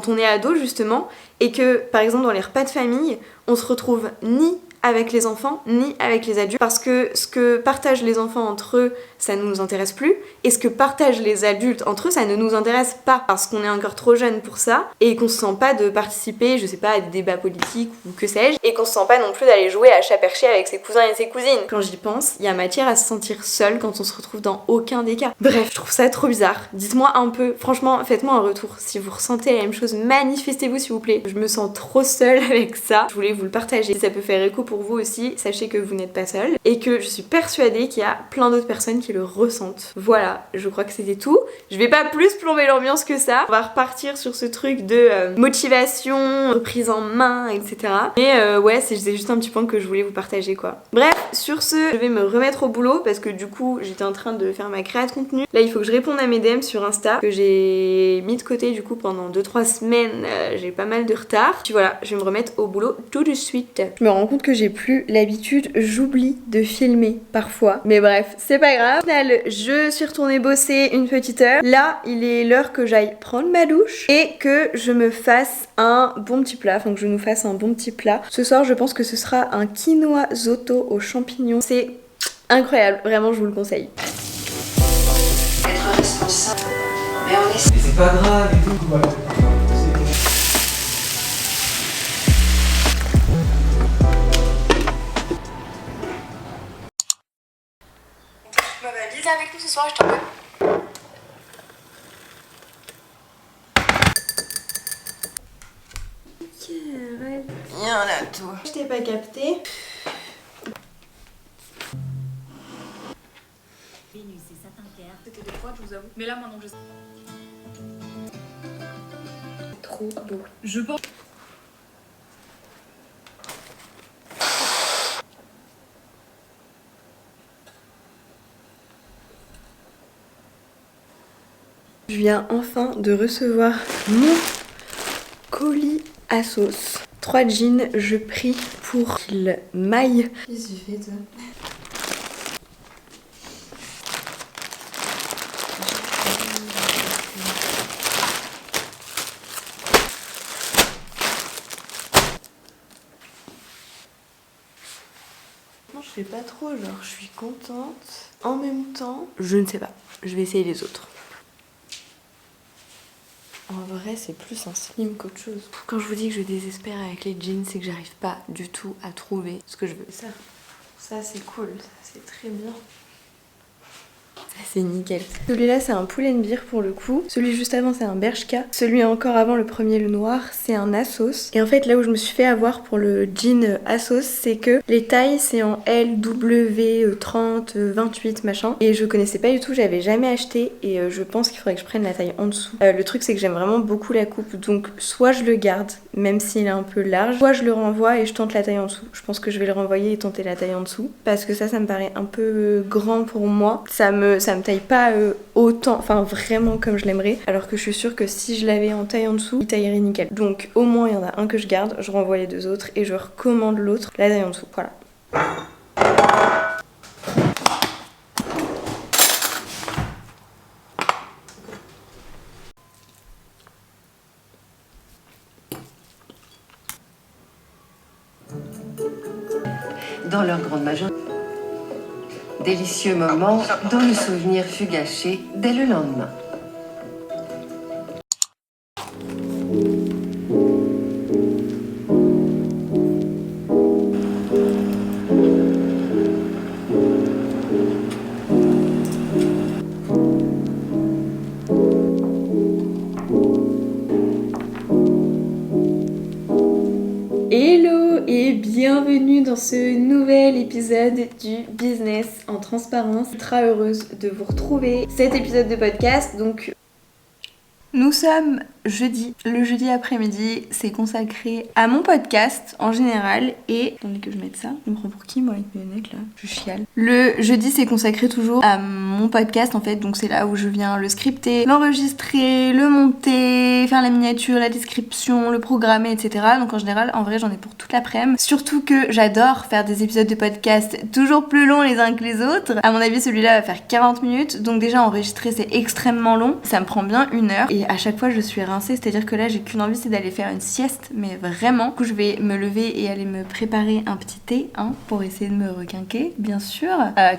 on est ado justement et que par exemple dans les repas de famille, on se retrouve ni avec les enfants ni avec les adultes parce que ce que partagent les enfants entre eux ça ne nous intéresse plus et ce que partagent les adultes entre eux ça ne nous intéresse pas parce qu'on est encore trop jeune pour ça et qu'on se sent pas de participer je sais pas à des débats politiques ou que sais-je et qu'on se sent pas non plus d'aller jouer à chat perché avec ses cousins et ses cousines. Quand j'y pense il y a matière à se sentir seul quand on se retrouve dans aucun des cas. Bref je trouve ça trop bizarre. Dites-moi un peu, franchement faites-moi un retour si vous ressentez la même chose, manifestez-vous s'il vous plaît. Je me sens trop seule avec ça, je voulais vous le partager. Si ça peut faire écho pour vous aussi, sachez que vous n'êtes pas seul et que je suis persuadée qu'il y a plein d'autres personnes qui le ressentent. Voilà, je crois que c'était tout. Je vais pas plus plomber l'ambiance que ça. On va repartir sur ce truc de motivation, reprise en main, etc. Mais ouais, c'est juste un petit point que je voulais vous partager quoi. Bref, sur ce, je vais me remettre au boulot parce que du coup, j'étais en train de faire ma créa de contenu. Là, il faut que je réponde à mes DM sur Insta que j'ai mis de côté du coup pendant 2-3 semaines. J'ai pas mal de retard. Puis voilà, je vais me remettre au boulot tout de suite. Je me rends compte que j'ai plus l'habitude, j'oublie de filmer parfois. Mais bref, c'est pas grave. Au final, je suis retournée bosser une petite heure. Là, il est l'heure que j'aille prendre ma douche et que je me fasse un bon petit plat. Enfin, que je nous fasse un bon petit plat. Ce soir, je pense que ce sera un quinoa zotto aux champignons. C'est incroyable, vraiment, je vous le conseille. Être responsable, mais on est... Mais c'est pas grave et tout, voilà. Ma valise avec nous ce soir, je t'en veux. Il y en a tout. Je t'ai pas capté. Vénus et Saturne, c'était des fois, je vous avoue. Mais là, maintenant, je sais. Trop beau. Je pense. Je viens enfin de recevoir mon colis à sauce. 3 jeans, je prie pour qu'ils maillent. Qu'est-ce que tu fais toi ? Je sais pas trop, genre je suis contente. En même temps, je ne sais pas. Je vais essayer les autres. En vrai, c'est plus un slim qu'autre chose. Quand je vous dis que je désespère avec les jeans, c'est que j'arrive pas du tout à trouver ce que je veux. Ça c'est cool, ça c'est très bien. Ça c'est nickel. Celui-là c'est un Pull&Bear pour le coup. Celui juste avant c'est un Bershka. Celui encore avant, le premier, le noir, c'est un Asos. Et en fait là où je me suis fait avoir pour le jean Asos, c'est que les tailles c'est en L, W, 30, 28 machin. Et je connaissais pas du tout, j'avais jamais acheté et je pense qu'il faudrait que je prenne la taille en dessous. Le truc c'est que j'aime vraiment beaucoup la coupe, donc soit je le garde même s'il est un peu large, soit je le renvoie et je tente la taille en dessous. Je pense que je vais le renvoyer et tenter la taille en dessous parce que ça me paraît un peu grand pour moi. Ça me taille pas autant, enfin vraiment comme je l'aimerais, alors que je suis sûre que si je l'avais en taille en dessous, il taillerait nickel. Donc au moins il y en a un que je garde, je renvoie les 2 autres et je recommande l'autre, la taille en dessous, voilà. Dans leur grande majorité. Délicieux moment dont le souvenir fut gâché dès le lendemain. Hello et bienvenue dans ce nouvel épisode du Business en transparence. Très heureuse de vous retrouver. Cet épisode de podcast, donc Nous sommes jeudi. Le jeudi après-midi, c'est consacré à mon podcast en général et... Attendez que je mette ça. Je me prends pour qui moi avec mes lunettes là? Je chiale. Le jeudi, c'est consacré toujours à mon podcast en fait. Donc c'est là où je viens le scripter, l'enregistrer, le monter, faire la miniature, la description, le programmer, etc. Donc en général, en vrai, j'en ai pour toute l'après-midi. Surtout que j'adore faire des épisodes de podcast toujours plus longs les uns que les autres. À mon avis, celui-là va faire 40 minutes. Donc déjà, enregistrer, c'est extrêmement long. Ça me prend bien 1 heure. Et à chaque fois, je suis rincée. C'est-à-dire que là, j'ai qu'une envie, c'est d'aller faire une sieste. Mais vraiment. Du coup, je vais me lever et aller me préparer un petit thé, hein, pour essayer de me requinquer, bien sûr.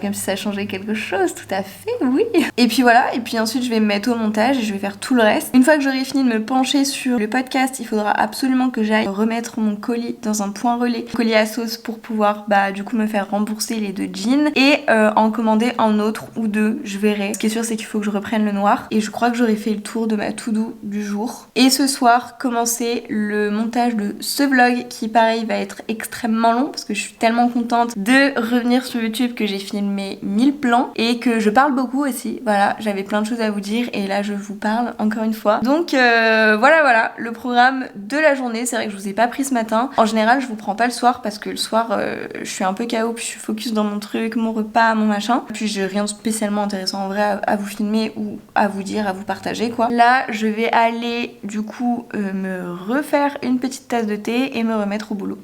Comme si ça changeait quelque chose, tout à fait, oui. Et puis voilà. Et puis ensuite, je vais me mettre au montage et je vais faire tout le reste. Une fois que j'aurai fini de me pencher sur le podcast, il faudra absolument que j'aille remettre mon colis dans un point relais, colis à sauce, pour pouvoir, du coup, me faire rembourser les 2 jeans et en commander un autre ou 2, je verrai. Ce qui est sûr, c'est qu'il faut que je reprenne le noir. Et je crois que j'aurai fait le tour de ma to-do du jour. Et ce soir, commencer le montage de ce vlog qui, pareil, va être extrêmement long parce que je suis tellement contente de revenir sur YouTube que j'ai filmé 1000 plans et que je parle beaucoup aussi. Voilà, j'avais plein de choses à vous dire et là, je vous parle encore une fois. Donc voilà, le programme de la journée. C'est vrai que je vous ai pas pris ce matin. En général, je vous prends pas le soir parce que le soir, je suis un peu KO, puis je suis focus dans mon truc, mon repas, mon machin. Puis j'ai rien de spécialement intéressant en vrai à vous filmer ou à vous dire, à vous partager quoi. Là, je vais aller du coup me refaire une petite tasse de thé et me remettre au boulot.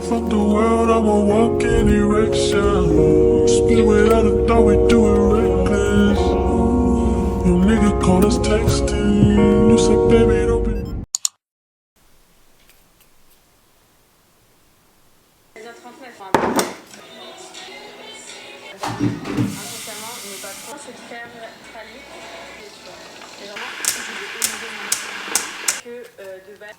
Fuck the world, I'ma walk in erection. Split without a thought, we do it reckless. Your nigga call us texting. You say, baby, don't be. Inconsciemment, mais pas trop, c'est de faire traler. Et vraiment, je vais que de base.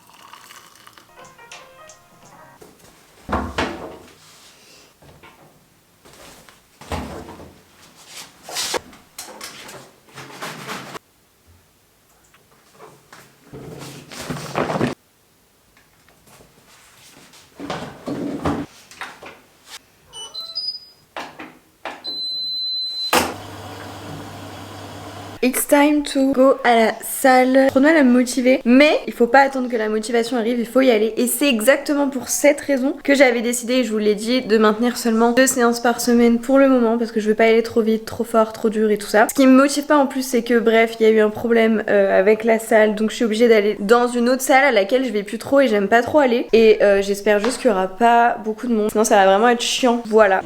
It's time to go à la salle. Trop de mal à me motiver, mais il faut pas attendre que la motivation arrive, il faut y aller. Et c'est exactement pour cette raison que j'avais décidé, je vous l'ai dit, de maintenir seulement 2 séances par semaine pour le moment, parce que je veux pas aller trop vite, trop fort, trop dur et tout ça. Ce qui me motive pas en plus, c'est que bref, il y a eu un problème avec la salle, donc je suis obligée d'aller dans une autre salle à laquelle je vais plus trop et j'aime pas trop aller. Et j'espère juste qu'il y aura pas beaucoup de monde, sinon ça va vraiment être chiant. Voilà.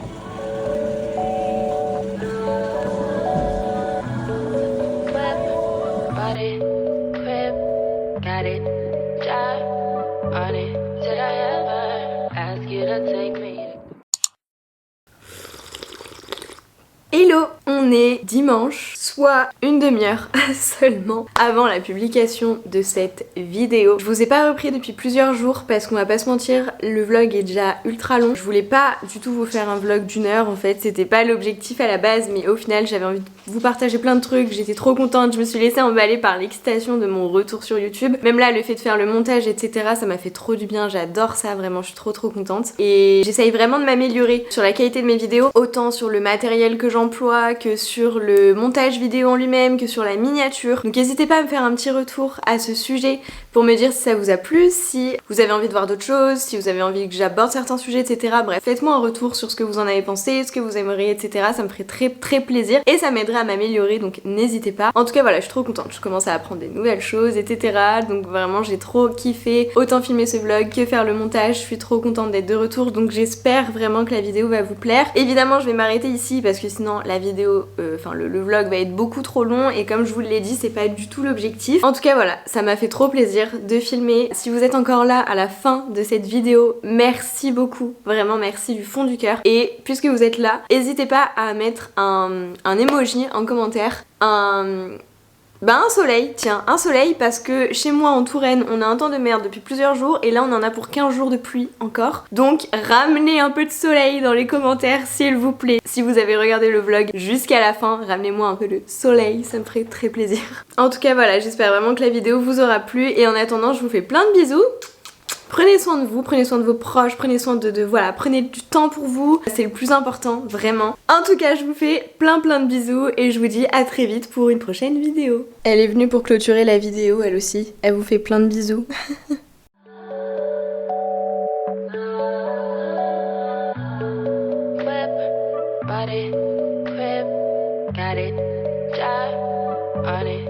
Hello, on est dimanche, soit une demi-heure seulement avant la publication de cette vidéo. Je vous ai pas repris depuis plusieurs jours parce qu'on va pas se mentir, le vlog est déjà ultra long. Je voulais pas du tout vous faire un vlog d'1 heure en fait, c'était pas l'objectif à la base, mais au final j'avais envie de vous partager plein de trucs, j'étais trop contente, je me suis laissée emballer par l'excitation de mon retour sur YouTube. Même là, le fait de faire le montage, etc., ça m'a fait trop du bien, j'adore ça, vraiment, je suis trop contente. Et j'essaye vraiment de m'améliorer sur la qualité de mes vidéos, autant sur le matériel que j'emploie, que sur le montage vidéo en lui-même, que sur la miniature. Donc n'hésitez pas à me faire un petit retour à ce sujet pour me dire si ça vous a plu, si vous avez envie de voir d'autres choses, si vous avez envie que j'aborde certains sujets, etc. Bref, faites-moi un retour sur ce que vous en avez pensé, ce que vous aimeriez, etc. Ça me ferait très plaisir et ça m'aiderait à m'améliorer, donc n'hésitez pas. En tout cas voilà, je suis trop contente, je commence à apprendre des nouvelles choses, etc. Donc vraiment j'ai trop kiffé autant filmer ce vlog que faire le montage. Je suis trop contente d'être de retour, donc j'espère vraiment que la vidéo va vous plaire. Évidemment je vais m'arrêter ici parce que sinon la vidéo, le vlog va être beaucoup trop long et comme je vous l'ai dit, c'est pas du tout l'objectif. En tout cas voilà, ça m'a fait trop plaisir de filmer. Si vous êtes encore là à la fin de cette vidéo, merci beaucoup, vraiment merci du fond du cœur. Et puisque vous êtes là, n'hésitez pas à mettre un emoji en commentaire, un soleil, tiens, un soleil, parce que chez moi en Touraine on a un temps de merde depuis plusieurs jours et là on en a pour 15 jours de pluie encore. Donc ramenez un peu de soleil dans les commentaires s'il vous plaît. Si vous avez regardé le vlog jusqu'à la fin, ramenez-moi un peu de soleil, ça me ferait très plaisir. En tout cas voilà, j'espère vraiment que la vidéo vous aura plu et en attendant je vous fais plein de bisous. Prenez soin de vous, prenez soin de vos proches, prenez soin voilà, prenez du temps pour vous, c'est le plus important, vraiment. En tout cas, je vous fais plein de bisous et je vous dis à très vite pour une prochaine vidéo. Elle est venue pour clôturer la vidéo, elle aussi. Elle vous fait plein de bisous. Body, crib, got it, job on it.